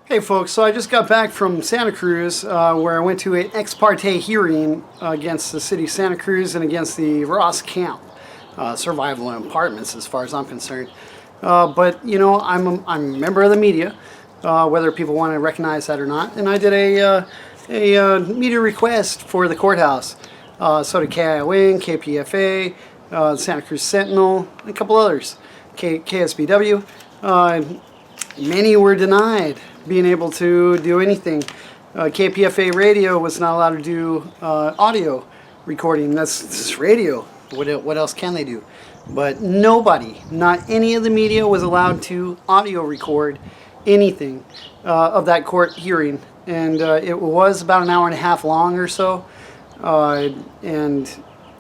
Hey folks, so I just got back from Santa Cruz where I went to an ex-parte hearing against the city of Santa Cruz and against the Ross Camp survival and apartments as far as I'm concerned. But you know, I'm a member of the media, whether people want to recognize that or not, and I did a media request for the courthouse. So did KION, KPFA, Santa Cruz Sentinel, and a couple others, KSBW. Many were denied being able to do anything. KPFA radio was not allowed to do audio recording. That's radio. What else can they do? But nobody, not any of the media, was allowed to audio record anything of that court hearing. And it was about an hour and a half long or so. And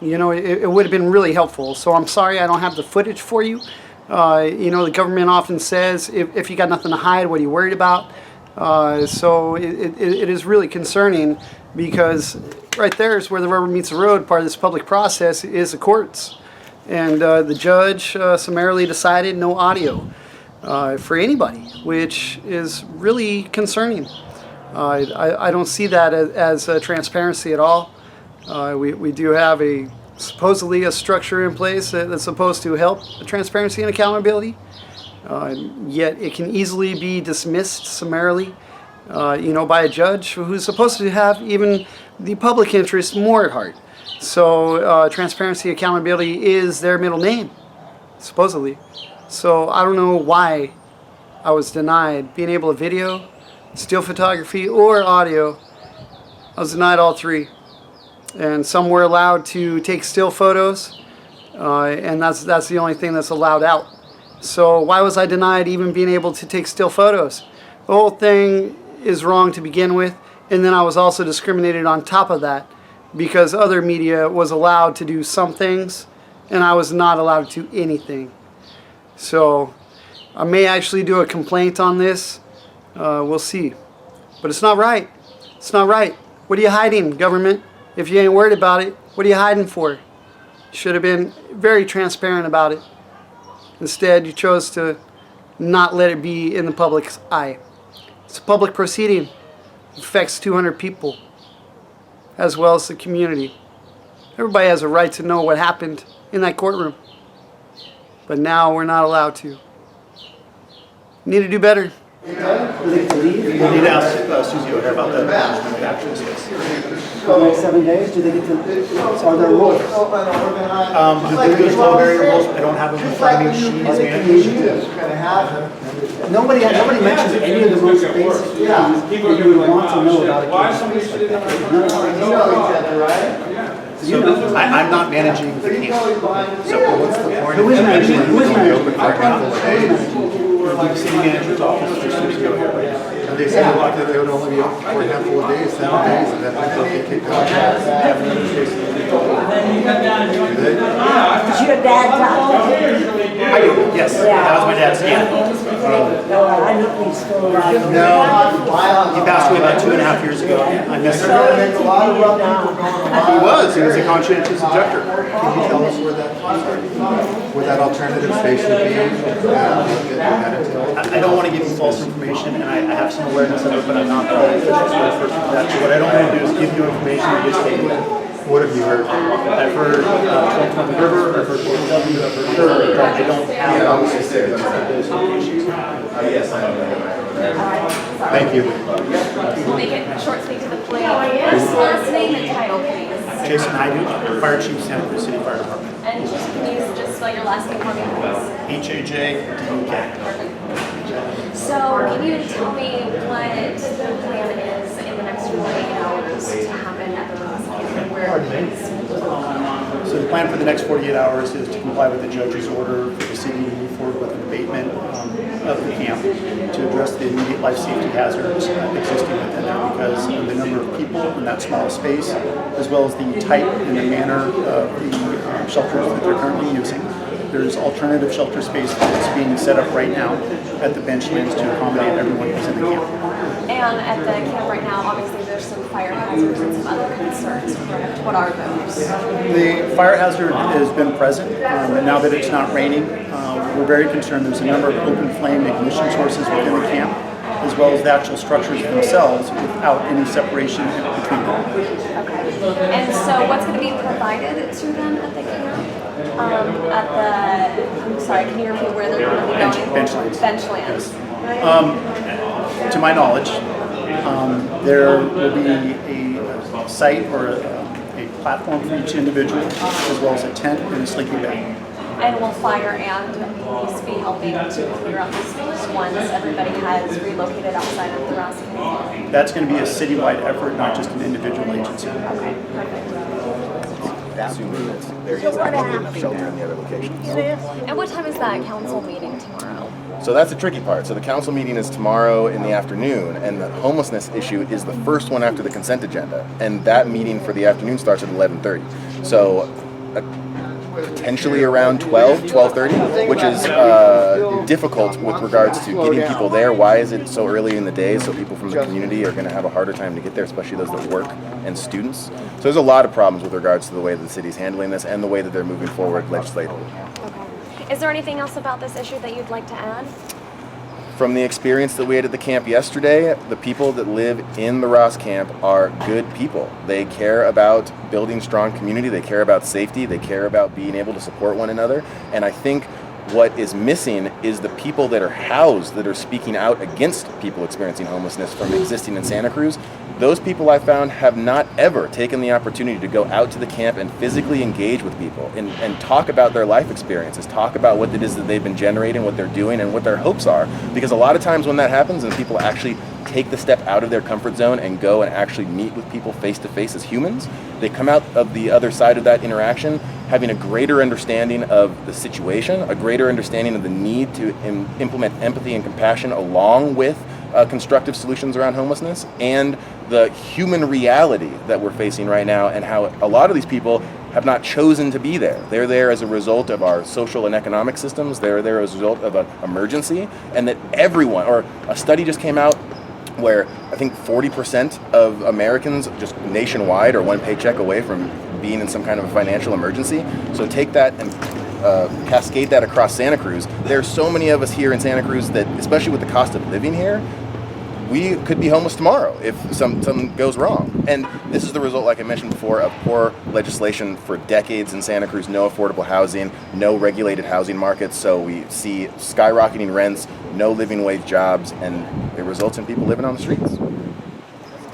you know, it would have been really helpful. So I'm sorry I don't have the footage for you. You know, the government often says, if you got nothing to hide, what are you worried about? So it is really concerning, because right there is where the rubber meets the road. Part of this public process is the courts. And the judge summarily decided no audio for anybody, which is really concerning. I don't see that as transparency at all. We do have supposedly a structure in place that's supposed to help transparency and accountability, yet it can easily be dismissed summarily, you know, by a judge who's supposed to have even the public interest more at heart. So transparency, accountability is their middle name, supposedly. So I don't know why I was denied being able to video, still photography, or audio. I was denied all three. And some were allowed to take still photos, and that's the only thing that's allowed out. So why was I denied even being able to take still photos? The whole thing is wrong to begin with, and then I was also discriminated on top of that, because other media was allowed to do some things, and I was not allowed to do anything. So I may actually do a complaint on this. We'll see. But it's not right. It's not right. What are you hiding, government? If you ain't worried about it, what are you hiding for? You should have been very transparent about it. Instead, you chose to not let it be in the public's eye. It's a public proceeding. It affects 200 people, as well as the community. Everybody has a right to know what happened in that courtroom. But now we're not allowed to. We need to do better. We need to ask Susie O'Hare about the management of actions. For the next 7 days, do they get to, are there rules? There's no variables. I don't have them in front of me. She's managing. Nobody mentions any of the most basic things that you would want to know about a case. So I'm not managing the camp. So what's the point? Who is managing? Who is managing? The city manager's office for Susie O'Hare right now. And they said that they would only be open for a handful of days, 7 days, and then they'll get kicked out. Do they? Is your dad talk? I do, yes. That was my dad's dad. I know he's still alive. No, he passed away about 2.5 years ago. I miss him. He was a conscientious objector. Can you tell us where that alternative station would be? I don't want to give you false information, and I have some awareness of it, but I'm not the official spokesperson for that. So what I don't want to do is give you information and just take it. What have you heard? I've heard Trump River, I've heard Fort W, I've heard River, but I don't have those issues. Thank you. We'll make it short, speak to the point. First, last name and title, please. Jason Hyde, Fire Chief, Santa Cruz City Fire Department. And just can you just spell your last name for me, please? HAJ-DUK. So, can you tell me what the plan is in the next 48 hours to happen at the Ross and where it is? So the plan for the next 48 hours is to comply with the judge's order for the city to move forward with an abatement of the camp to address the immediate life safety hazards existing within there, because of the number of people in that small space, as well as the type and the manner of the shelters that they're currently using. There's alternative shelter space that's being set up right now at the benchlands to accommodate everyone who's in the camp. And at the camp right now, obviously there's some fire hazards and some other concerns, correct? What are those? The fire hazard has been present, and now that it's not raining, we're very concerned. There's a number of open flame ignition sources within the camp, as well as the actual structures themselves without any separation between them. Okay. And so what's going to be provided to them at the camp? I'm sorry, can you repeat where they're going to be going? Benchlands. Benchlands. To my knowledge, there will be a site or a platform for each individual, as well as a tent and a sleeping bag. And will fire and police be helping to clear up the space once everybody has relocated outside of the Ross Encampment? That's going to be a citywide effort, not just an individual agency. Okay, perfect. Assuming that there is not good enough shelter in the other locations. And what time is that council meeting tomorrow? So that's the tricky part. So the council meeting is tomorrow in the afternoon, and the homelessness issue is the first one after the consent agenda. And that meeting for the afternoon starts at 11:30. So potentially around 12:30, which is difficult with regards to getting people there. Why is it so early in the day? So people from the community are going to have a harder time to get there, especially those that work and students. So there's a lot of problems with regards to the way that the city's handling this and the way that they're moving forward legislatively. Okay. Is there anything else about this issue that you'd like to add? From the experience that we had at the camp yesterday, the people that live in the Ross camp are good people. They care about building strong community, they care about safety, they care about being able to support one another. And I think what is missing is the people that are housed that are speaking out against people experiencing homelessness from existing in Santa Cruz. Those people I found have not ever taken the opportunity to go out to the camp and physically engage with people and talk about their life experiences, talk about what it is that they've been generating, what they're doing, and what their hopes are. Because a lot of times when that happens and people actually take the step out of their comfort zone and go and actually meet with people face to face as humans, they come out of the other side of that interaction having a greater understanding of the situation, a greater understanding of the need to implement empathy and compassion along with constructive solutions around homelessness, and the human reality that we're facing right now, and how a lot of these people have not chosen to be there. They're there as a result of our social and economic systems. They're there as a result of an emergency, and that everyone, or a study just came out where I think 40% of Americans just nationwide are one paycheck away from being in some kind of a financial emergency. So take that and cascade that across Santa Cruz. There are so many of us here in Santa Cruz that, especially with the cost of living here, we could be homeless tomorrow if something goes wrong. And this is the result, like I mentioned before, of poor legislation for decades in Santa Cruz, no affordable housing, no regulated housing markets, so we see skyrocketing rents, no living wage jobs, and it results in people living on the streets.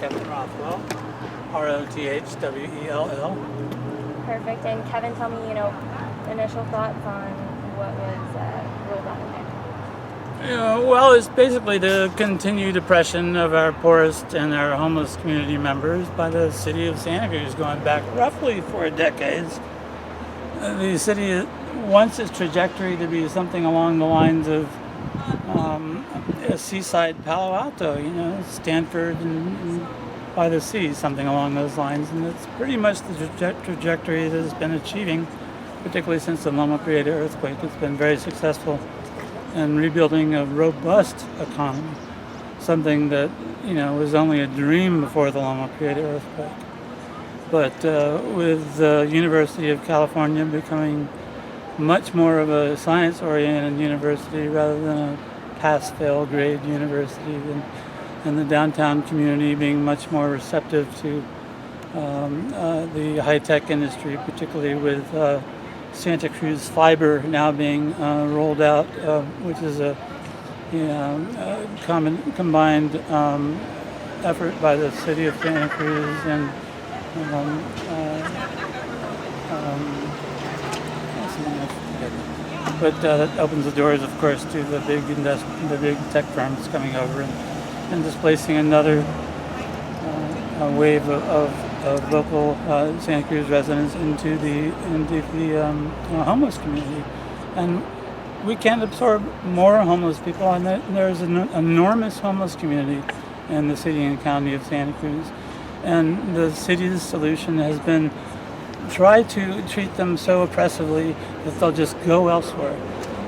Kevin Rothwell, Rothwell. Perfect. And Kevin, tell me, initial thoughts on what was ruled on in there. Well, it's basically the continued oppression of our poorest and our homeless community members by the city of Santa Cruz going back roughly 4 decades. The city wants its trajectory to be something along the lines of a seaside Palo Alto, Stanford and by the sea, something along those lines. And it's pretty much the trajectory that it's been achieving, particularly since the Loma Prieta earthquake. It's been very successful and rebuilding a robust economy, something that was only a dream before the Loma Prieta earthquake. But with the University of California becoming much more of a science-oriented university rather than a pass-fail grade university, and the downtown community being much more receptive to the high-tech industry, particularly with Santa Cruz Fiber now being rolled out, which is a combined effort by the city of Santa Cruz and but that opens the doors, of course, to the big tech firms coming over and displacing another wave of local Santa Cruz residents into the homeless community. And we can't absorb more homeless people, and there's an enormous homeless community in the city and county of Santa Cruz. And the city's solution has been try to treat them so oppressively that they'll just go elsewhere.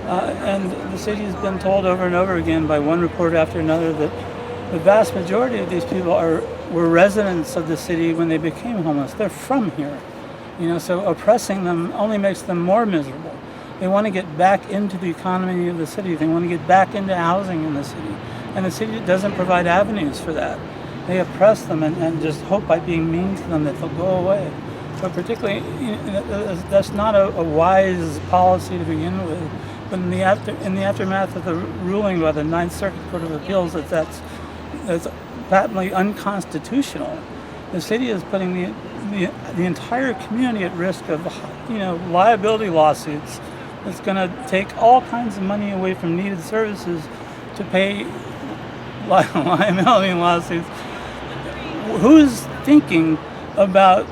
And the city has been told over and over again by one report after another that the vast majority of these people were residents of the city when they became homeless. They're from here, so oppressing them only makes them more miserable. They want to get back into the economy of the city. They want to get back into housing in the city. and the city doesn't provide avenues for that. They oppress them and just hope by being mean to them that they'll go away. But particularly, that's not a wise policy to begin with. But in the aftermath of the ruling by the Ninth Circuit Court of Appeals that's patently unconstitutional, the city is putting the entire community at risk of liability lawsuits. It's going to take all kinds of money away from needed services to pay liability lawsuits. Who's thinking about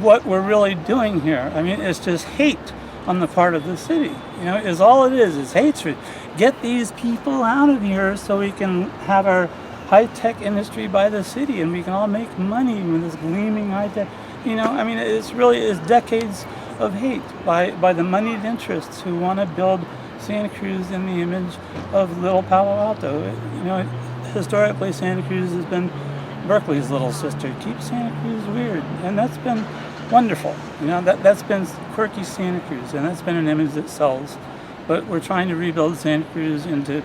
what we're really doing here? I mean, it's just hate on the part of the city. Is all it is hatred. Get these people out of here so we can have our high-tech industry by the city and we can all make money with this gleaming high-tech. It's decades of hate by the moneyed interests who want to build Santa Cruz in the image of Little Palo Alto. Historically, Santa Cruz has been Berkeley's little sister. Keep Santa Cruz weird, and that's been wonderful. That's been quirky Santa Cruz, and that's been an image that sells. But we're trying to rebuild Santa Cruz into,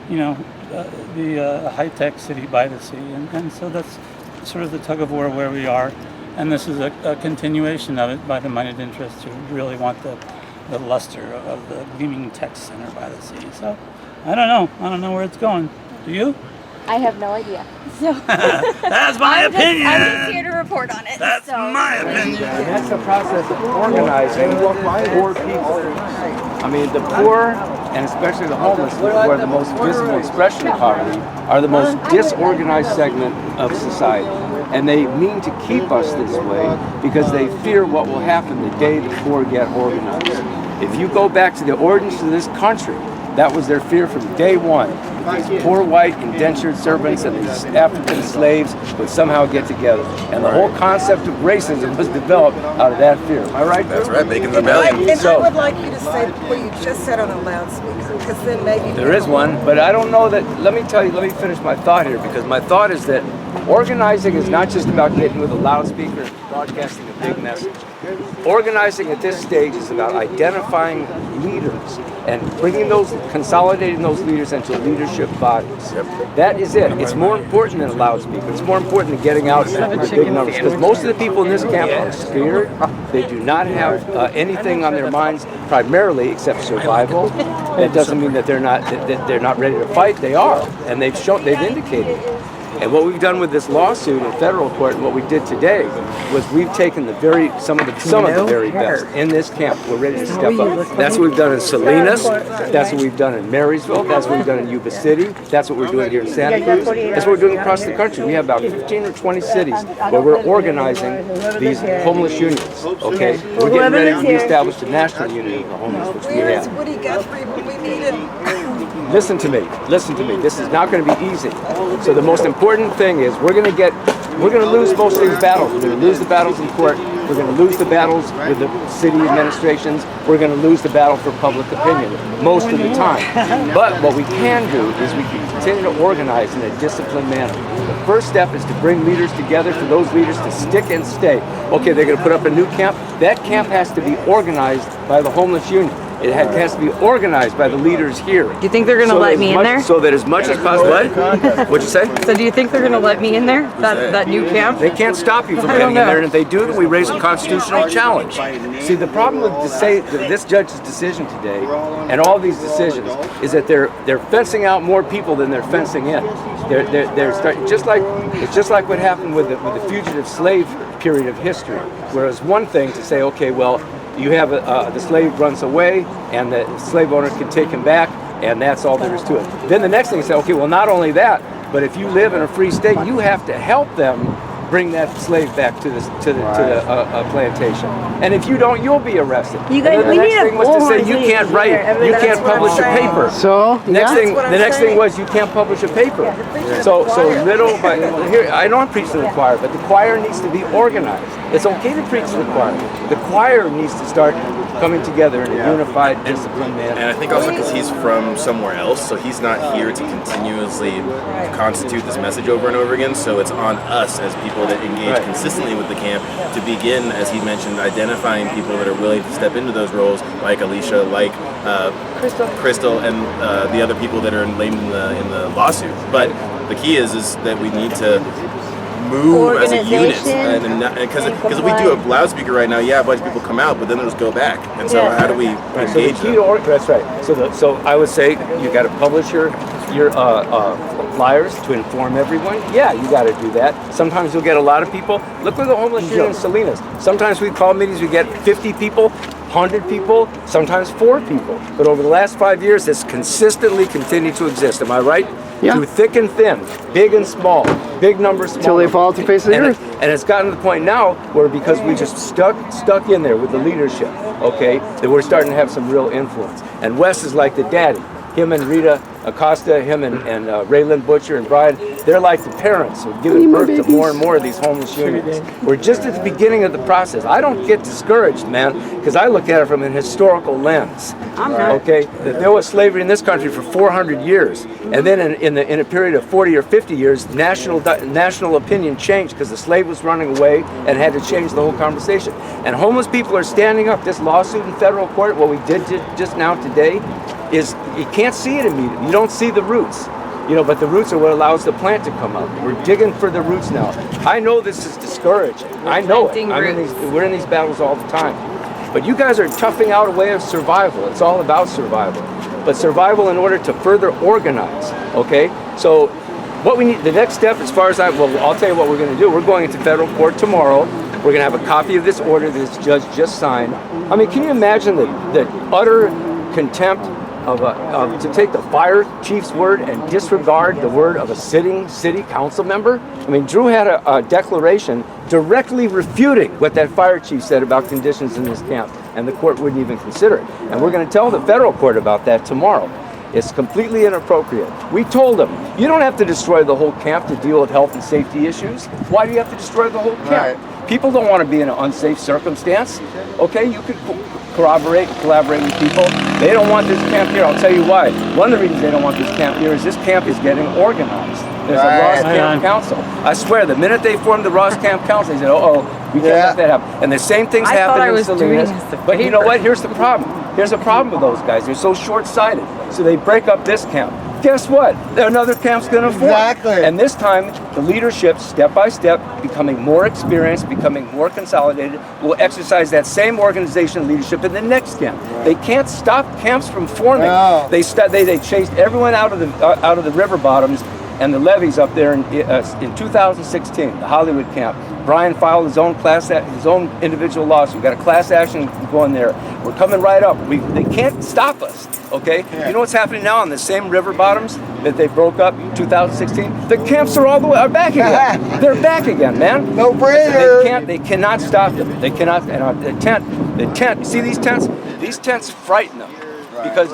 the high-tech city by the sea, and so that's sort of the tug of war where we are. And this is a continuation of it by the moneyed interests who really want the luster of the gleaming tech center by the sea. So I don't know where it's going. Do you? I have no idea. So that's my opinion. I'm just here to report on it. That's my opinion. And that's the process of organizing poor people. I mean, the poor, and especially the homeless, who are the most visible expression of poverty, are the most disorganized segment of society. And they mean to keep us this way because they fear what will happen the day the poor get organized. If you go back to the origins of this country, that was their fear from day one. These poor white indentured servants and these African slaves would somehow get together. And the whole concept of racism was developed out of that fear. Am I right? That's right, Bacon's Rebellion. And I would like you to say what you just said on a loudspeaker, because then maybe... There is one, but I don't know that... Let me finish my thought here, because my thought is that organizing is not just about getting with a loudspeaker and broadcasting a big message. Organizing at this stage is about identifying leaders and consolidating those leaders into leadership bodies. That is it. It's more important than a loudspeaker. It's more important than getting out in big numbers, because most of the people in this camp are scared. They do not have anything on their minds primarily except survival. That doesn't mean that they're not ready to fight. They are, and they've indicated. And what we've done with this lawsuit in federal court, and what we did today, was we've taken some of the very best in this camp. We're ready to step up. That's what we've done in Salinas. That's what we've done in Marysville. That's what we've done in Yuba City. That's what we're doing here in Santa Cruz. That's what we're doing across the country. We have about 15 or 20 cities where we're organizing these homeless unions. Okay, we're getting ready to establish a national union of the homeless, which we have. Where's Woody Guthrie when we need him? Listen to me. This is not going to be easy. So the most important thing is we're going to lose most of these battles. We're going to lose the battles in court. We're going to lose the battles with the city administrations. We're going to lose the battle for public opinion most of the time. But what we can do is we can continue to organize in a disciplined manner. The first step is to bring leaders together, for those leaders to stick and stay. Okay, they're going to put up a new camp. That camp has to be organized by the homeless union. It has to be organized by the leaders here. Do you think they're going to let me in there? So that as much as possible. What? What'd you say? So do you think they're going to let me in there? That new camp? They can't stop you from getting in there, and if they do, then we raise a constitutional challenge. See, the problem with this judge's decision today, and all these decisions, is that they're fencing out more people than they're fencing in. They're starting just like what happened with the fugitive slave period of history, where it's one thing to say, okay, well, you have the slave runs away, and the slave owner can take him back, and that's all there is to it. Then the next thing is say, okay, well, not only that, but if you live in a free state, you have to help them bring that slave back to the plantation. And if you don't, you'll be arrested. You guys, the next thing was to say you can't publish a paper. So the next thing was you can't publish a paper. So little by here, I don't preach to the choir, but the choir needs to be organized. It's okay to preach to the choir. The choir needs to start coming together in a unified, disciplined manner. And I think also because he's from somewhere else, so he's not here to continuously constitute this message over and over again. So it's on us as people that engage consistently with the camp to begin, as he mentioned, identifying people that are willing to step into those roles, like Alicia, like Crystal, and the other people that are named in the lawsuit. But the key is that we need to move as a unit, because if we do a loudspeaker right now, a bunch of people come out, but then they'll just go back. And so how do we engage them? That's right. So I would say you got to publish your flyers to inform everyone. Yeah, you got to do that. Sometimes you'll get a lot of people. Look where the homeless union in Salinas. Sometimes we call meetings, we get 50 people, 100 people, sometimes 4 people. But over the last 5 years, it's consistently continued to exist. Am I right? Yeah. Through thick and thin, big and small, big numbers, small. Till they fall off the face of the earth. And it's gotten to the point now where, because we just stuck in there with the leadership, okay, that we're starting to have some real influence. And Wes is like the daddy. Him and Rita Acosta, him and Raylan Butcher and Brian, they're like the parents who are giving birth to more and more of these homeless unions. We're just at the beginning of the process. I don't get discouraged, man, because I look at it from an historical lens. Okay, that there was slavery in this country for 400 years, and then in a period of 40 or 50 years, national opinion changed because the slave was running away and had to change the whole conversation. And homeless people are standing up. This lawsuit in federal court, what we did just now today, is you can't see it immediately. You don't see the roots, but the roots are what allows the plant to come up. We're digging for the roots now. I know this is discouraging. I know it. We're in these battles all the time. But you guys are toughing out a way of survival. It's all about survival. But survival in order to further organize, okay? So what we need, the next step as far as I'll tell you what we're going to do. We're going into federal court tomorrow. We're going to have a copy of this order that this judge just signed. I mean, can you imagine the utter contempt to take the fire chief's word and disregard the word of a sitting city council member? I mean, Drew had a declaration directly refuting what that fire chief said about conditions in this camp, and the court wouldn't even consider it. And we're going to tell the federal court about that tomorrow. It's completely inappropriate. We told them, you don't have to destroy the whole camp to deal with health and safety issues. Why do you have to destroy the whole camp? Right. People don't want to be in an unsafe circumstance. Okay, you could collaborate with people. They don't want this camp here. I'll tell you why. One of the reasons they don't want this camp here is this camp is getting organized. There's a Ross Camp Council. I swear, the minute they formed the Ross Camp Council, they said, we can't let that happen. And the same thing's happening in Salinas. But you know what? Here's the problem. Here's a problem with those guys. They're so short-sighted. So they break up this camp. Guess what? Another camp's going to form. Exactly. And this time, the leadership, step by step, becoming more experienced, becoming more consolidated, will exercise that same organization leadership in the next camp. Right. They can't stop camps from forming. No. They chased everyone out of the river bottoms and the levees up there in 2016, the Hollywood camp. Brian filed his own individual lawsuit. We got a class action going there. We're coming right up. They can't stop us, okay? Yeah. You know what's happening now on the same river bottoms that they broke up in 2016? The camps are back again. They're back again, man. No brainer. They cannot stop them. They cannot. And the tent. You see these tents? These tents frighten them. Because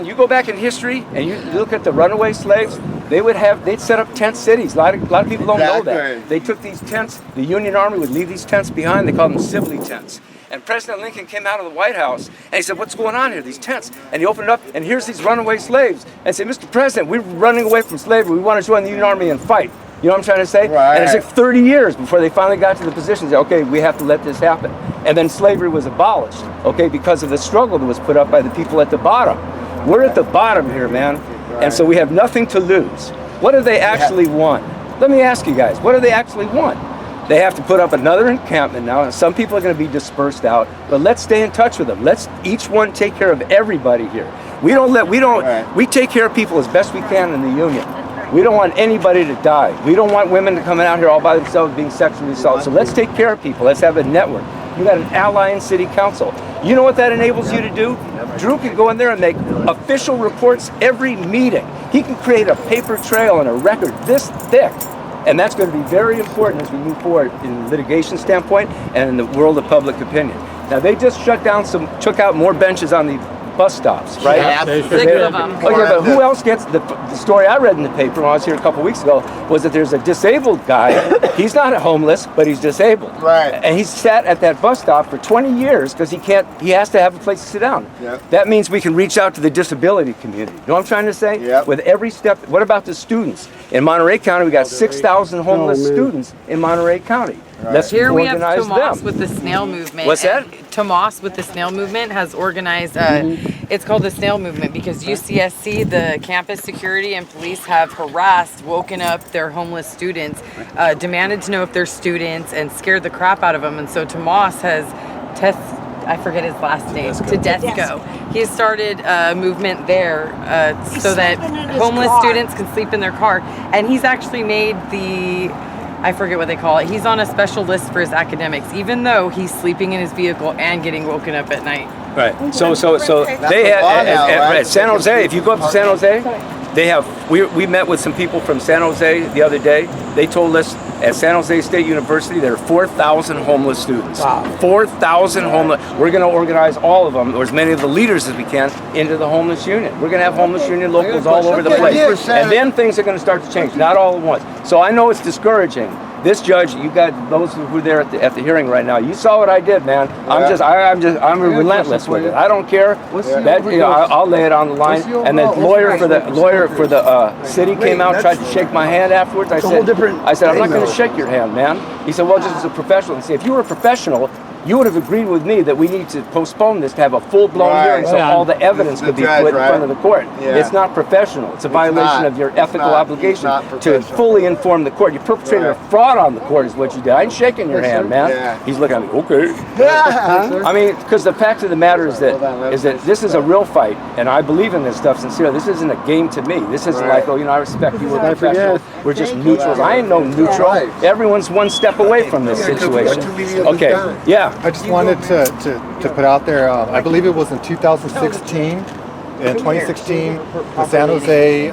you go back in history and you look at the runaway slaves, they'd set up tent cities. A lot of people don't know that. They took these tents, the Union Army would leave these tents behind, they called them Sibley tents. And President Lincoln came out of the White House and he said, what's going on here, these tents? And he opened it up and here's these runaway slaves. And said, Mr. President, we're running away from slavery, we want to join the Union Army and fight. You know what I'm trying to say? Right. And it took 30 years before they finally got to the position that, okay, we have to let this happen. And then slavery was abolished, okay, because of the struggle that was put up by the people at the bottom. We're at the bottom here, man. Right. And so we have nothing to lose. What do they actually want? Let me ask you guys, what do they actually want? They have to put up another encampment now, and some people are going to be dispersed out, but let's stay in touch with them. Let's each one take care of everybody here. We take care of people as best we can in the union. We don't want anybody to die. We don't want women to come out here all by themselves being sexually assaulted. So let's take care of people. Let's have a network. You got an ally in city council. You know what that enables you to do? Drew can go in there and make official reports every meeting. He can create a paper trail and a record this thick. And that's going to be very important as we move forward in the litigation standpoint and in the world of public opinion. Now they just took out more benches on the bus stops, right? Yeah, They Six should of them. Okay, but who else gets the story I read in the paper when I was here a couple weeks ago was that there's a disabled guy. He's not homeless, but he's disabled. Right. And he's sat at that bus stop for 20 years because he has to have a place to sit down. Yep. That means we can reach out to the disability community. You know what I'm trying to say? Yep. With every step. What about the students? In Monterey County, we got 6,000 homeless students in Monterey County. Let's Here we have organize Tomas them. with the snail movement. What's that? And Tomas with the snail movement has organized, it's called the snail movement because UCSC, the campus security and police have harassed, woken up their homeless students, demanded to know if they're students and scared the crap out of them. And so Tomas has I forget his last name, Tedesco. He has started a movement there so that homeless students can sleep in their car. And he's actually made I forget what they call it. He's on a special list for his academics, even though he's sleeping in his vehicle and getting woken up at night. Right. So they the law now, right? at San Jose. If you go up to San Jose, they have. We met with some people from San Jose the other day. They told us at San Jose State University there are 4,000 homeless students. Wow. 4,000 homeless. We're going to organize all of them, or as many of the leaders as we can, into the homeless union. We're going to have homeless union locals all over the place, and then things are going to start to change. Not all at once. So I know it's discouraging. This judge, you got those who were there at the hearing right now. You saw what I did, man. I'm relentless with it. I don't care. I'll lay it on the line. And the lawyer for the city came out, tried to shake my hand afterwards. I said, I'm not going to shake your hand, man. He said, well, just as a professional. He said, if you were a professional, you would have agreed with me that we need to postpone this to have a full-blown hearing so all the evidence could be put in front of the court. Yeah. It's not professional. It's a violation of your ethical obligation to fully inform the court. You perpetrated a fraud on the court is what you did. I ain't shaking your hand, man. Yeah. He's looking at me, okay. I mean, because the fact of the matter is that this is a real fight, and I believe in this stuff sincerely. This isn't a game to me. This isn't like, oh, I respect you, we're professional. We're just neutrals. I ain't no neutral. Everyone's one step away from this situation. Okay, yeah. I just wanted to put out there, I believe it was in 2016. In 2016, the San Jose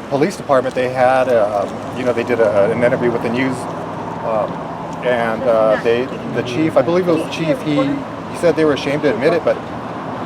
Police Department, they had, they did an interview with the news, and the chief, I believe it was the chief, he said they were ashamed to admit it, but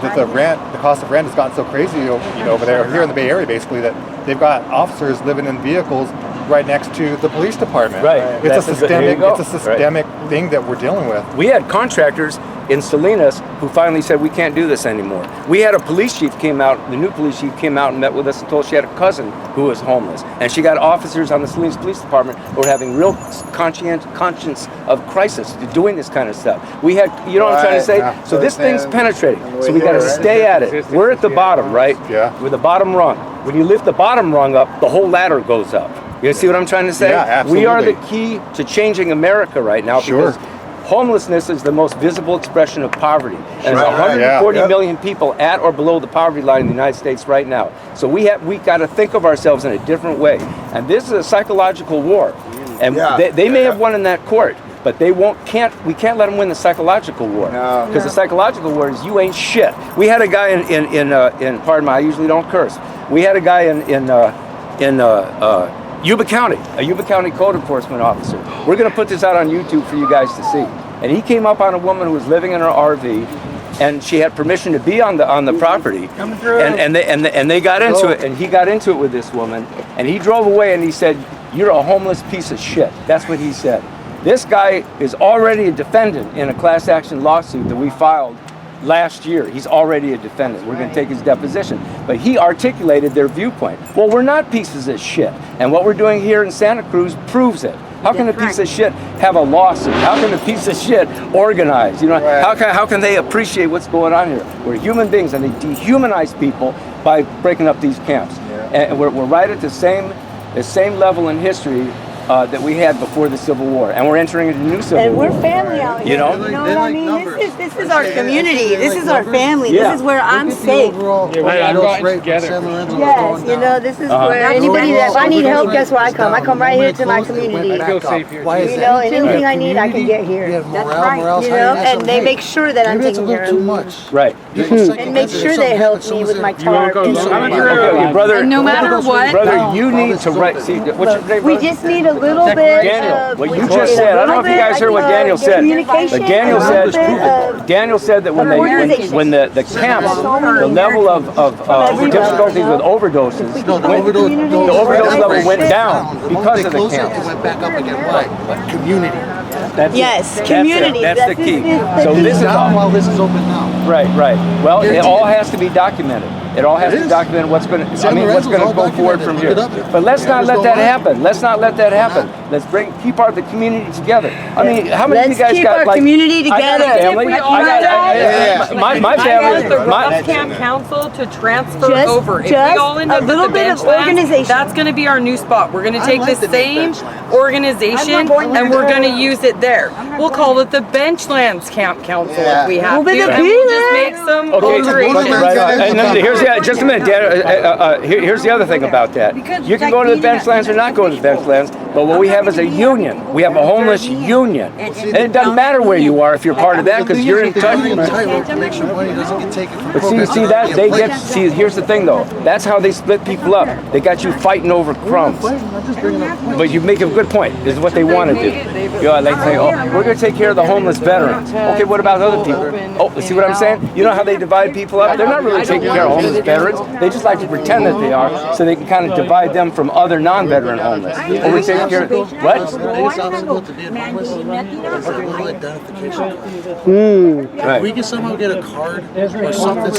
that the cost of rent has gotten so crazy, over there, here in the Bay Area, basically, that they've got officers living in vehicles right next to the police department. Right. It's a systemic thing that we're dealing with. We had contractors in Salinas who finally said we can't do this anymore. We had a police chief came out, the new police chief came out and met with us and told us she had a cousin who was homeless. And she got officers on the Salinas Police Department who were having real conscience of crisis doing this kind of stuff. We had, you know what I'm trying to say? Yeah. So this thing's penetrating. So we got to stay at it. We're at the bottom, right? Yeah. We're the bottom rung. When you lift the bottom rung up, the whole ladder goes up. You see what I'm trying to say? Yeah, absolutely. We are the key to changing America right now because homelessness is the most visible expression of poverty. And there's 140 million people at or below the poverty line in the United States right now. So we got to think of ourselves in a different way. And this is a psychological war. And they may have won in that court, but we can't let them win the psychological war. Because the psychological war is you ain't shit. We had a guy in pardon me, I usually don't curse. We had a guy in Yuba County, a Yuba County code enforcement officer. We're going to put this out on YouTube for you guys to see. And he came up on a woman who was living in her RV, and she had permission to be on the property. And they got into it, and he got into it with this woman, and he drove away and he said, "You're a homeless piece of shit." That's what he said. This guy is already a defendant in a class action lawsuit that we filed last year. He's already a defendant. We're going to take his deposition. But he articulated their viewpoint. Well, we're not pieces of shit. And what we're doing here in Santa Cruz proves it. How can a piece of shit have a lawsuit? How can a piece of shit organize? How can they appreciate what's going on here? We're human beings, and they dehumanize people by breaking up these camps. And we're right at the same level in history that we had before the Civil War, and we're entering into a new Civil War. And we're family out here. You know what I mean? This is our community. This is our family. This is where I'm safe. I'm going together. Yes, this is where anybody if I need help, guess where I come? I come right here to my community. I feel safe here. And anything I need, I can get here. That's right. And they make sure that I'm taken care of. Right. And make sure they help me with my car. Okay, brother. And no matter what, brother, you need to write. See, what's your name? We just need a little bit Daniel, of what you just said, I don't know if you guys heard what Daniel said. communication, But Daniel said that when the camps, the level of difficulties with overdoses, the overdose level went down because of the camps. It went back up again. Why? But community. Community. That's the key. So this is all while this is open now. Right. Well, it all has to be documented. It all has to be documented what's going to go forward from here. But let's not let that happen. Let's keep the community together. I mean, how many of you guys got our community together. I got a family. My family. The Ross Camp Council to transfer over. If we all end a up with little the bit bench of lands, organization. that's going to be our new spot. We're going to take the same organization and we're going to use it there. We'll call it the Benchlands Camp Council if we have to, and we'll just make some alterations. Just a minute, Dan. Here's the other thing about that. You can go to the Benchlands or not go to the Benchlands, but what we have is a union. We have a homeless union. And it doesn't matter where you are if you're part of that because you're in touch. But see, here's the thing though. That's how they split people up. They got you fighting over crumbs. But you make a good point. This is what they want to do. You know, they say, oh, we're going to take care of the homeless veterans. Okay, what about other people? Oh, see what I'm saying? You know how they divide people up? They're not really taking care of homeless veterans. They just like to pretend that they are, so they can kind of divide them from other non-veteran homeless. Or we take care of what? Right. We can somehow get a card or something,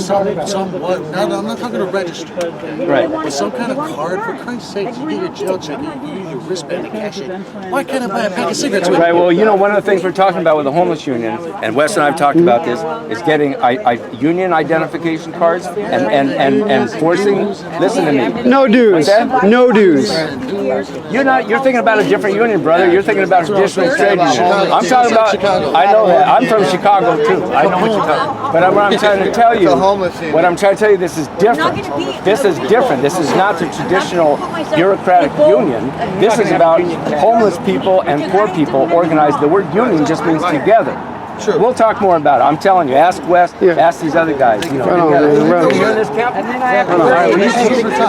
somewhat. Now, I'm not talking to register. Right. But some kind of card, for Christ's sake, you get your jail check, you use your wristband to cash it. Why can't I buy a pack of cigarettes with it? Right, well, you know, one of the things we're talking about with the homeless union, and Wes and I have talked about this, is getting union identification cards and forcing, listen to me. No dues. No dues. You're thinking about a different union, brother. You're thinking about a traditional trade union. I'm talking about, I know that. I'm from Chicago too. I know what you're talking about. But what I'm trying to tell you, this is different. This is different. This is not the traditional bureaucratic union. This is about homeless people and poor people organized. The word union just means together. Sure. We'll talk more about it. I'm telling you. Ask Wes. Ask these other guys. You know, you're in this camp.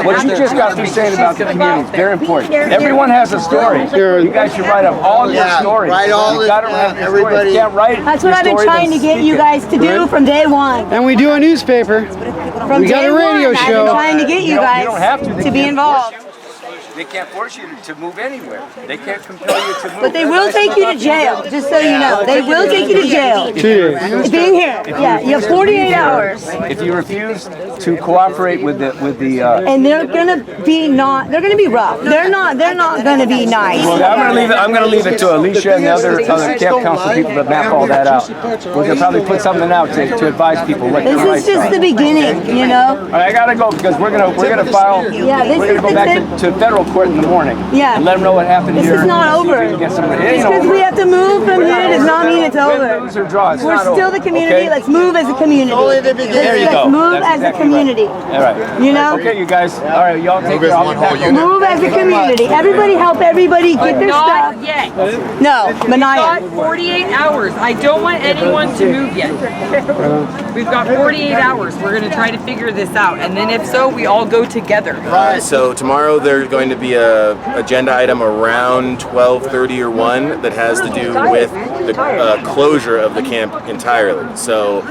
What you just got through saying about the community is very important. Everyone has a story. You guys should write up all your stories. Write all this. Everybody. You can't write. That's what I've been trying to get you guys to do from day one. And we do a newspaper. We got a radio show. I've been trying to get you guys to be involved. They can't force you to move anywhere. They can't compel you to move. But they will take you to jail, just so you know. They will take you to jail. Being here. Yeah, you have 48 hours. If you refuse to cooperate with the and they're gonna be rough. They're not gonna be nice. Well, I'm gonna leave it to Alicia and the other camp council people to map all that out. We're gonna probably put something out to advise people what this is just the beginning, you know. All right, I gotta go because we're gonna file. Yeah, we're gonna go back to federal court in the morning. Yeah. And let them know what happened here. This is not over. Just because we have to move from here does not mean it's over. We're still the community. Okay. Let's move as a community. Let's move as a community. All right. You know? Okay, you guys. All right, y'all take care. Move as a community. Everybody help everybody get their stuff. Not yet. No, Manaya. We've got 48 hours. I don't want anyone to move yet. We've got 48 hours. We're going to try to figure this out. And then if so, we all go together. So tomorrow there's going to be a agenda item around 12:30 or 1 that has to do with the closure of the camp entirely. So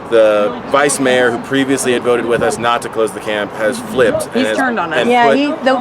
the vice mayor, who previously had voted with us not to close the camp, has flipped. He's turned on us. Yeah,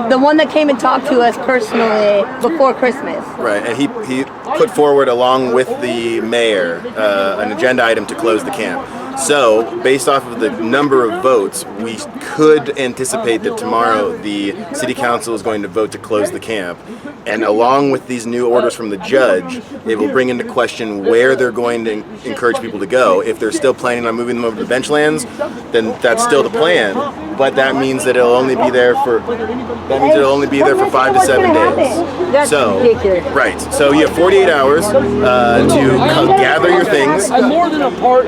the one that came and talked to us personally before Christmas. Right, and he put forward, along with the mayor, an agenda item to close the camp. So, based off of the number of votes, we could anticipate that tomorrow the city council is going to vote to close the camp. And along with these new orders from the judge, it will bring into question where they're going to encourage people to go. If they're still planning on moving them over to the benchlands, then that's still the plan. But that means that it'll only be there for 5 to 7 days. So, right. So you have 48 hours to gather your things. I'm more than a part.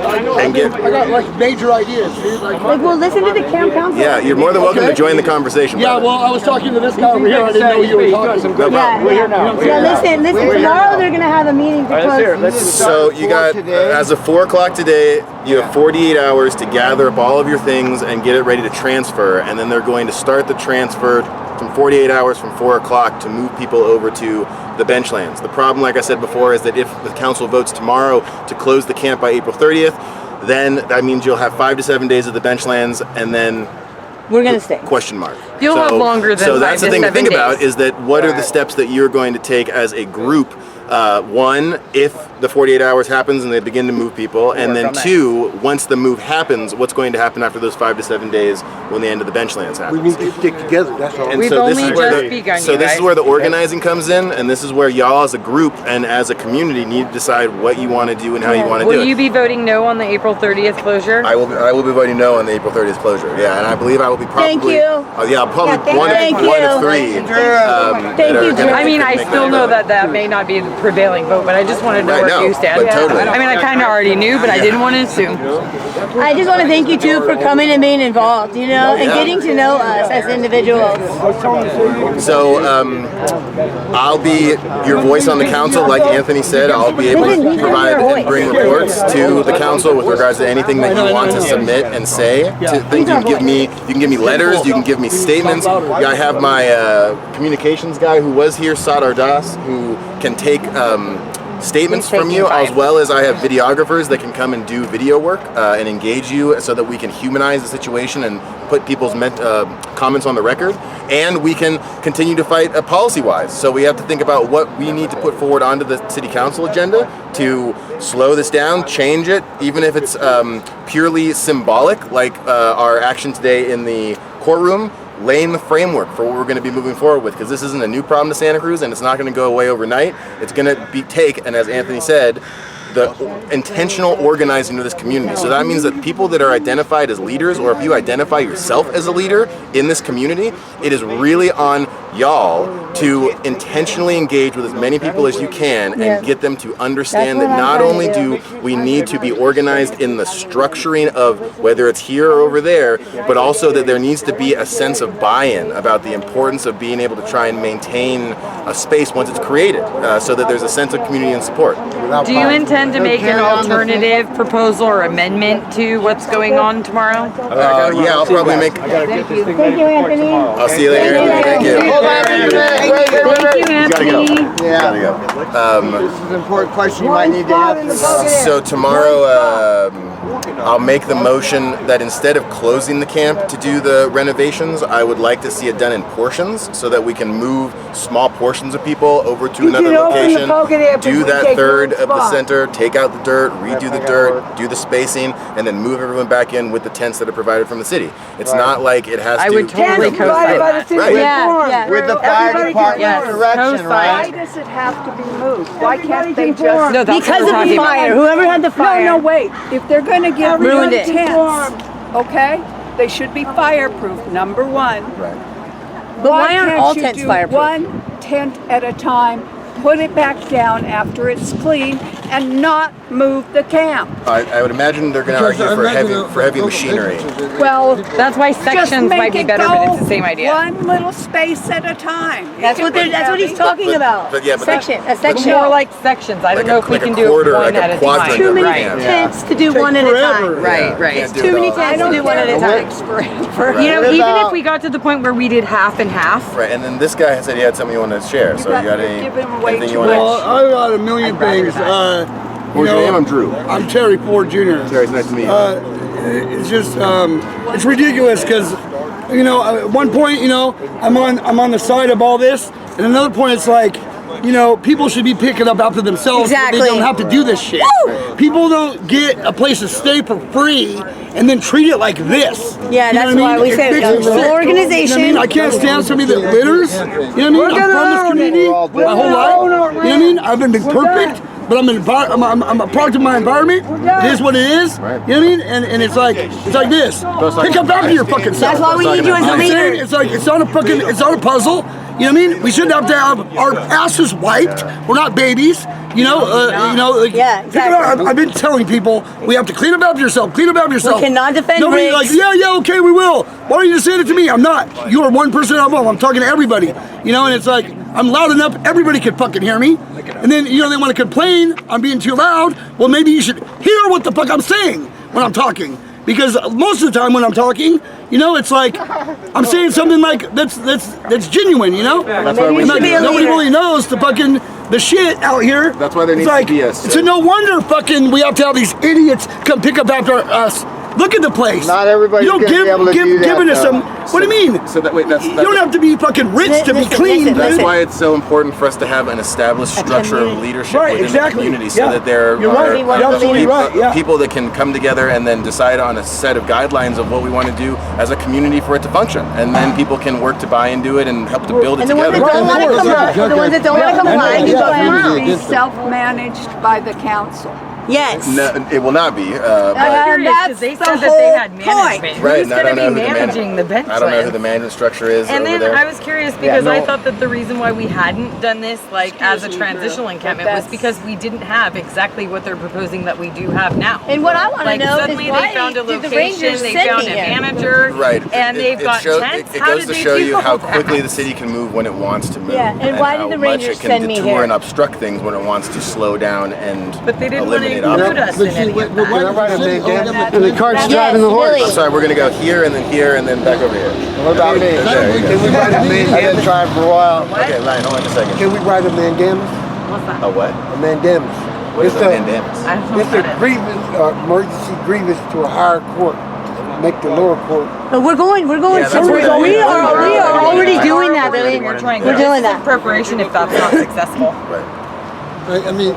I got like major ideas. Like, well, listen to the camp council. Yeah, you're more than welcome to join the conversation. Yeah, well, I was talking to this guy over here. I didn't know you were talking. We're here now. Listen. Tomorrow they're gonna have a meeting to close. So you got, as of 4 o'clock today, you have 48 hours to gather up all of your things and get it ready to transfer transfer, and then they're going to start the transfer from 48 hours from 4 o'clock to move people over to the benchlands. The problem, like I said before, is that if the council votes tomorrow to close the camp by April 30th, then that means you'll have 5 to 7 days of the benchlands, and then we're gonna stay. Question mark. You'll have longer than So that's 5 the to thing to 7 think about, days. is that what are the steps that you're going to take as a group? One, if the 48 hours happens and they begin to move people, and then two, once the move happens, what's going to happen after those 5 to 7 days when the end of the benchlands happens? We need to stick together, that's all. And We've so this only is where just begun, So you this is guys. where the organizing comes in, and this is where y'all as a group and as a community need to decide what you want to do and how you want to do Will it. you be voting no on the April 30th closure? I will be voting no on the April 30th closure. Yeah, and I believe I will be probably. Thank you. Yeah, I'll probably Thank one you. of three. Thank you, Drew. I mean, I still know that may not be the prevailing vote, but I just want to know Right, where no, you stand. but totally. I mean, I kind of already knew, but I didn't want to assume. I just want to thank you too for coming and being involved, you know, and Yeah. getting to know us as individuals. So I'll be your voice on the council, like Anthony said. I'll be able to provide and bring reports to the council with regards to anything that you want to submit and say. You can give me letters, you can give me statements. I have my communications guy who was here, Sadar Das, who can take statements from you, as well as I have videographers that can come and do video work and engage you so that we can humanize the situation and put people's comments on the record, and we can continue to fight policy-wise. So we have to think about what we need to put forward onto the city council agenda to slow this down, change it, even if it's purely symbolic, like our action today in the courtroom, laying the framework for what we're going to be moving forward with, because this isn't a new problem to Santa Cruz and it's not going to go away overnight. It's going to take, and as Anthony said, the intentional organizing of this community. So that means that people that are identified as leaders, or if you identify yourself as a leader in this community, it is really on y'all to intentionally engage with as many people as you can and get them to understand that not only do we need to be organized in the structuring of whether it's here or over there, but also that there needs to be a sense of buy-in about the importance of being able to try and maintain a space once it's created, so that there's a sense of community and support. Do you intend to make an alternative proposal or amendment to what's going on tomorrow? Yeah, I'll probably make. Thank you, Anthony. I'll see you later. Thank you. Thank you, Anthony. Gotta go. This is an important question you might need to answer. So tomorrow, I'll make the motion that instead of closing the camp to do the renovations, I would like to see it done in portions so that we can move small portions of people over to another location, do that third of the center, take out the dirt, redo the dirt, do the spacing, and then move everyone back in with the tents that are provided from the city. It's not like it has to. I would totally co-sign that. Right. Yeah. With the fire department direction, right? Why does it have to be moved? Why can't they just? No, that's Because what we're of the talking about. fire. Whoever had the fire. No, wait. If they're going to get Ruined new it. tents, okay, they should be fireproof. Number one. But why aren't can't all you tents do fireproof? one tent at a time, put it back down after it's clean, and not move the camp? I would imagine they're going to argue for heavy machinery. Well, That's why sections might be better, but it's the same idea. One little space at a time. That's what he's talking about. but yeah, but A section. More like sections. I don't know if we can do quarter, it one like a at a quadrant time. of Too many Right. tents to do one at a time. Right, right. Can't do Too it many all. tents to do one at a time. You know, even if we got to the point where we did half and half, Right, and then this guy said he had something you wanted to share. So you got Giving away anything too you want much. to? I got a million things. What's your name? I'm Drew. I'm Terry Ford Jr. Terry, it's nice to meet you. It's just, it's ridiculous because, at one point, I'm on the side of all this, and another point, it's like, people should be picking up after themselves. Exactly. So they don't have to do this shit. Woo! People don't get a place to stay for free and then treat it like this. Yeah, You know that's what I why mean? we It say makes a me sick. organization. You know what I mean? I can't stand somebody that litters. You know what I mean? I'm from this community my whole life. You know what I mean? I haven't been perfect, but I'm a product of my environment. It is what it is. You know what I mean? And it's like this. Pick up after your fucking self. That's why we need you as a I'm saying leader. it's like it's not a puzzle. You know what I mean? We shouldn't have to have our asses wiped. We're not babies. Yeah, exactly. I've been telling people we have to clean up after yourself. Clean up after yourself. We cannot defend Nobody's Riggs. like, yeah, okay, we will. Why don't you just say it to me? I'm not. You are 1% above. I'm talking to everybody. And it's like I'm loud enough. Everybody can fucking hear me. And then they want to complain I'm being too loud. Well, maybe you should hear what the fuck I'm saying when I'm talking. Because most of the time when I'm talking, you know, it's like I'm saying something like that's genuine, you know. That's why we And like, nobody really knows the shit out here. That's why there needs to be a. It's no wonder fucking we have to have these idiots come pick up after us. Look at the place. Not everybody's you don't gonna be able to do that, giving us though. some. What do you mean? So that wait, that's You don't have to be fucking rich to be clean. That's dude. why it's so important for us to have an established structure of leadership within the community, so that there are people that can come together and then decide on a set of guidelines of what we want to do as a community for it to function, and then people can work to buy into it and help to build it together. The ones that don't want to comply, you can be self-managed by the council. Yes. No, it will not be. But That's they said that they had management. Right, Who's going to be managing the bench I don't know who land? the management structure is And over then there. I was curious because I thought that the reason why we hadn't done this like as a transitional encampment was because we didn't have exactly what they're proposing that we do have now. And what I want to know is suddenly why they found a did the location, Rangers they send found me a here? manager, Right. and they've got tents. It How goes did to they show do you all how that? quickly the city can move when it wants to move. Yeah, and why did the Rangers how much send it me can detour here? and obstruct things when it wants to slow down and But they didn't want to eliminate include obstacles. us in any of that. And the cart's driving the horse. I'm sorry, we're gonna go here and then back over here. What about me? There you go. Can we ride a mandamus? I've been trying for a while. Okay, Ryan, hold on a second. Can we ride a mandamus? What's that? A what? A mandamus. What is a mandamus? I don't know It's what a that is. grievance, emergency grievance to a higher court. Make the lower court. But we're going. Yeah, that's we what are I- already doing that. We're Billy. trying We're doing that. preparation if that's not successful. Right? I mean,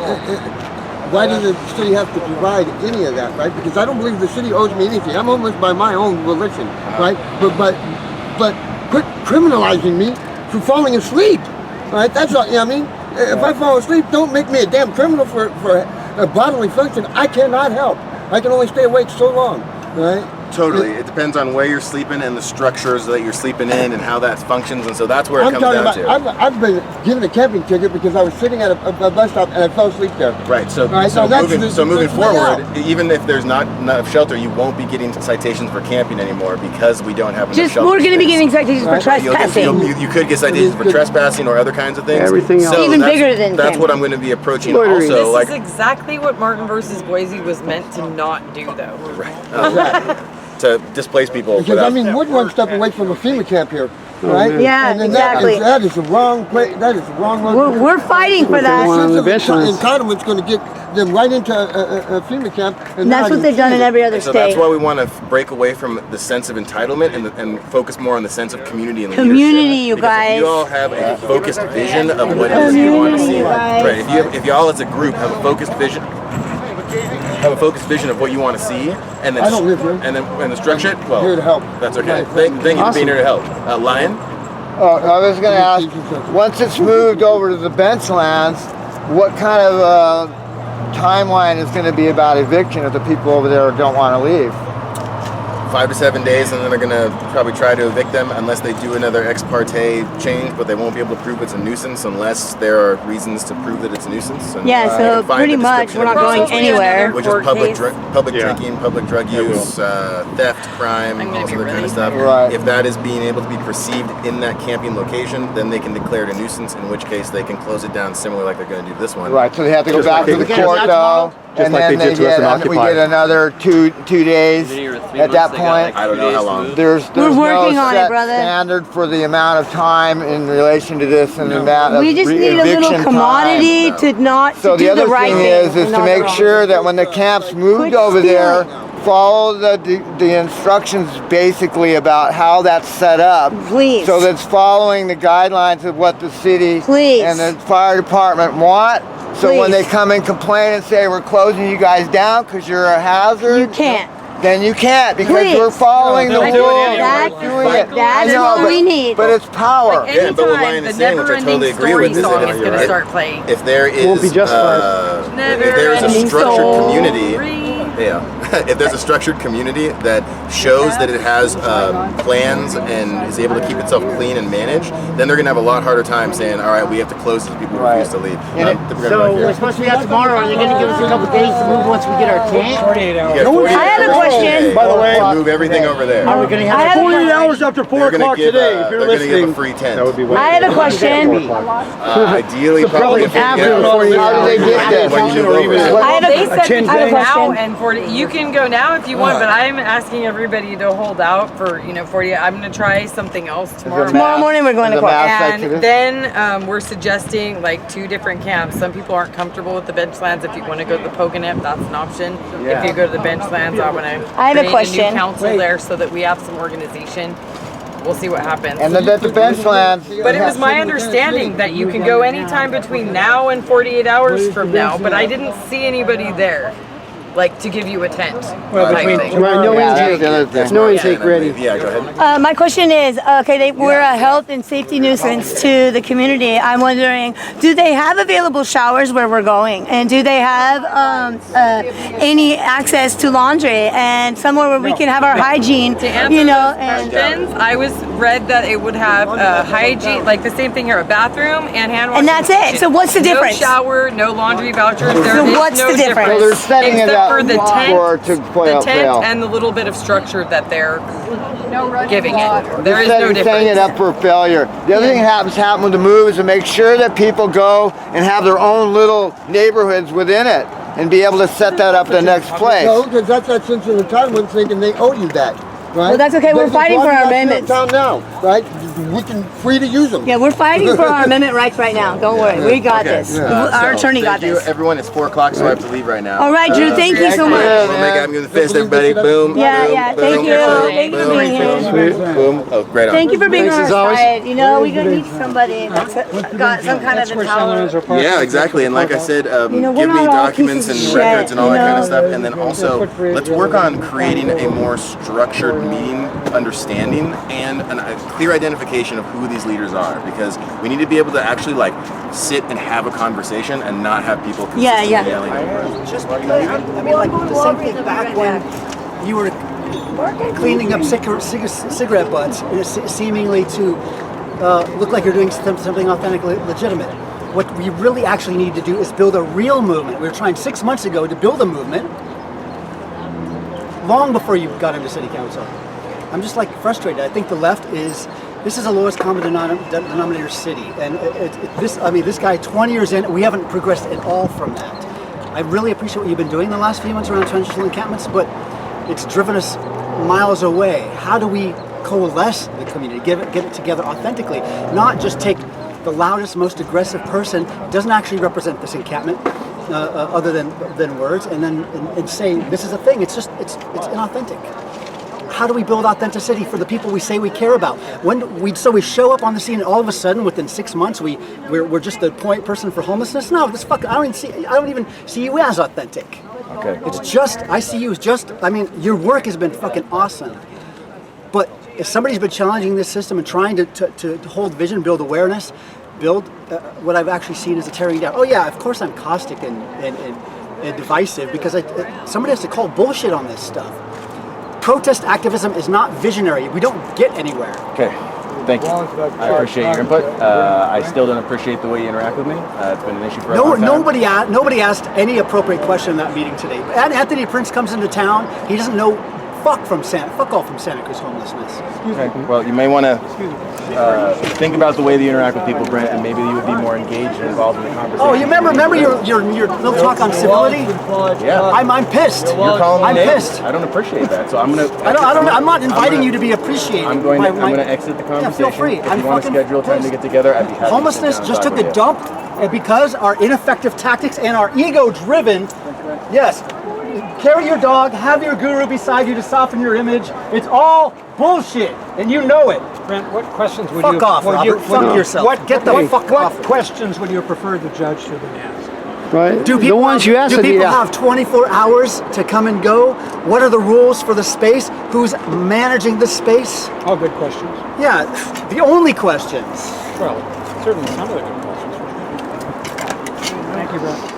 why does the city have to provide any of that, right? Because I don't believe the city owes me anything. I'm homeless by my own volition, right? But quit criminalizing me for falling asleep, right? That's all. You know what I mean? If I fall asleep, don't make me a damn criminal for a bodily function I cannot help. I can only stay awake so long, right? Totally. It depends on where you're sleeping and the structures that you're sleeping in and how that functions, and so that's where it comes down to. I've been given a camping ticket because I was sitting at a bus stop and I fell asleep there. Right. So Right, so that's moving the way forward, out. even if there's not enough shelter, you won't be getting citations for camping anymore because we don't have enough Just shelter. we're going to be space. getting citations for trespassing. You could get citations for trespassing or other kinds of things. Everything else. So Even that's- bigger than That's camping. what I'm going to be approaching. Loitering. Also, This like is exactly what Martin versus Boise was meant to not do, though. to displace people. Because I mean, we're one step away from a FEMA camp here, right? Yeah, and then exactly. That is the wrong place. That is the wrong road. We're fighting for that. One of the best ones. Entitlement's going to get them right into a FEMA camp. And that's what they've done in every other So state. that's why we want to break away from the sense of entitlement and focus more on the sense of community and Community, leadership. you Because guys. if you all have a focused vision of what it is you want to see, right? If you all as a group have a focused vision. Of what you want to see, and then I don't live here. and the structure it. Well, Here to help. That's okay. Thank you for being here to help. Lion. I was going to ask, once it's moved over to the bench lands, what kind of timeline is going to be about eviction if the people over there don't want to leave? 5 to 7 days, and then they're gonna probably try to evict them unless they do another ex-parte change, but they won't be able to prove it's a nuisance unless there are reasons to prove that it's a nuisance. And, Yeah, they so can find pretty the much description we're of not it. going anywhere. Which is Court public case. drinking, public drug use, theft, crime, I'm gonna all be of that kind really of stuff. Right. If that is being able to be perceived in that camping location, then they can declare it a nuisance, in which case they can close it down similar like they're going to do this one. Right, so they have to go Just back like to the they- court though, Just and like then they did to us in we Occupy. get another two days. At that point, I don't know how long. there's We're working no on it, set brother. standard for the amount of time in relation to this and the amount of We just need a eviction little commodity time. to not So to the do other the right thing thing. is and to not the make wrong sure thing. that when the camp's moved Quit over there, stealing. follow the instructions basically about how that's set up. Please. So that's following the guidelines of what the city Please. and the fire department want. So when they Please. come and complain and say we're closing you guys down because you're a hazard, You can't. then you can't because Please. we're following the they'll rules. do it anyway. That's- Doing it. that's I know, what but- we need. But it's power. Like Yeah, but what Lion anytime the is saying, which I totally never-ending agree story with, is song that is you're going to right. start playing. If there is Won't be justified. if there is a Never-ending structured community, story. yeah, if there's a structured community that shows that it has plans and is able to keep itself clean and managed, then they're gonna have a lot harder time saying, all right, we have to close these people who refuse to leave. So we're supposed to be out tomorrow. Are they going to give us a couple days to move once we get our tent? 48 hours. You get 48 I have a hours question. today By the way- to move everything over there. Are we going to I have have a 48 hours after 4 They're gonna o'clock give, today, if you're they're gonna give a listening. free tent. That would be way. I have a question. Ideally, probably after yeah, 48 How do they get when you this? move over there. I have They a said tin between thing? now and 40. You can go now if you want, but I'm asking everybody to hold out for 40. I'm going to try something else tomorrow. Tomorrow morning we're going to court. And then we're suggesting like 2 different camps. Some people aren't comfortable with the benchlands. If you want to go to the Pocanip, that's an option. If you go to the benchlands, I want to create a new council there so that we have some organization. We'll see what happens. And then at the benchlands. But it was my understanding that you can go anytime between now and 48 hours from now, but I didn't see anybody there, like to give you a tent. No intake ready. Yeah, go ahead. My question is, okay, we're a health and safety nuisance to the community. I'm wondering, do they have available showers where we're going? And do they have any access to laundry and somewhere where we can have our hygiene, To answer those questions, I was read that it would have hygiene, like the same thing here, a bathroom and hand washing. And that's it. So what's the difference? No shower, no laundry vouchers. There So is what's no the difference? So they're setting it except up for the for tent and the little bit of structure that they're giving it. There is no setting difference. it up for failure. The other thing that happen with the move is to make sure that people go and have their own little neighborhoods within it and be able to set that up the next place. No, because that's that sense of the time when thinking they owe you that. Right? Well, that's okay. We're fighting for our amendments. Town now, right? We can free to use them. Yeah, we're fighting for our amendment rights right now. Don't worry, we got this. Our attorney got this. Thank you, everyone. It's 4 o'clock, so I have to leave right now. All right, Drew. Thank you so much. I'm giving the fist, everybody. Boom. Yeah. Thank you. Thank you for being here. Boom. Oh, great on. Thank you for being on our side. You know, we're gonna need somebody that's got some kind of intolerance. Yeah, exactly. And like I said, we're give me not all documents and pieces of records shit, and all that kind of you know? stuff. And then also, let's work on creating a more structured meeting understanding and a clear identification of who these leaders are, because we need to be able to actually like sit and have a conversation and not have people consistently yelling over us. Just because, I mean, like the same thing back when you were cleaning up cigarette butts, seemingly to look like you're doing something authentically legitimate. What we really actually need to do is build a real movement. We were trying 6 months ago to build a movement long before you got into city council. I'm just like frustrated. I think the left this is the lowest common denominator city, and this guy 20 years in, we haven't progressed at all from that. I really appreciate what you've been doing the last few months around transitional encampments, but it's driven us miles away. How do we coalesce the community, get it together authentically, not just take the loudest, most aggressive person, doesn't actually represent this encampment, other than words, and then and say this is a thing. It's inauthentic. How do we build authenticity for the people we say we care about? So we show up on the scene, and all of a sudden, within 6 months, we're just the point person for homelessness. No, I don't even see you as authentic. Okay. It's just I see you as just. I mean, your work has been fucking awesome, but if somebody's been challenging this system and trying to hold vision, build awareness, build what I've actually seen is a tearing down. Oh yeah, of course I'm caustic and divisive because somebody has to call bullshit on this stuff. Protest activism is not visionary. We don't get anywhere. Okay, thank you. I appreciate your input. I still don't appreciate the way you interact with me. It's been an issue for a long time. Nobody asked any appropriate question in that meeting today. And Anthony Prince comes into town. He doesn't know fuck all from Santa Cruz homelessness. Okay. Well, you may want to think about the way that you interact with people, Brent, and maybe you would be more engaged and involved in the conversation. Oh, you remember your little talk on civility? Yeah. I'm pissed. You're calling me I'm names. pissed. I don't appreciate that, so I'm gonna. I'm not inviting you to be appreciated. I'm going to exit the conversation. Yeah, feel free. If you want to schedule time to get together, I'd be happy. Homelessness just took a dump, and because our ineffective tactics and our ego-driven, yes. Carry your dog, have your guru beside you to soften your image. It's all bullshit, and you know it. Brent, what questions would fuck off, Robert. Fuck yourself. Get the fuck off. What questions would you prefer the judge to be asked? Right. Do people have 24 hours to come and go? What are the rules for the space? Who's managing the space? All good questions. Yeah, the only questions. Well, certainly some of the good questions. Thank you, Brent.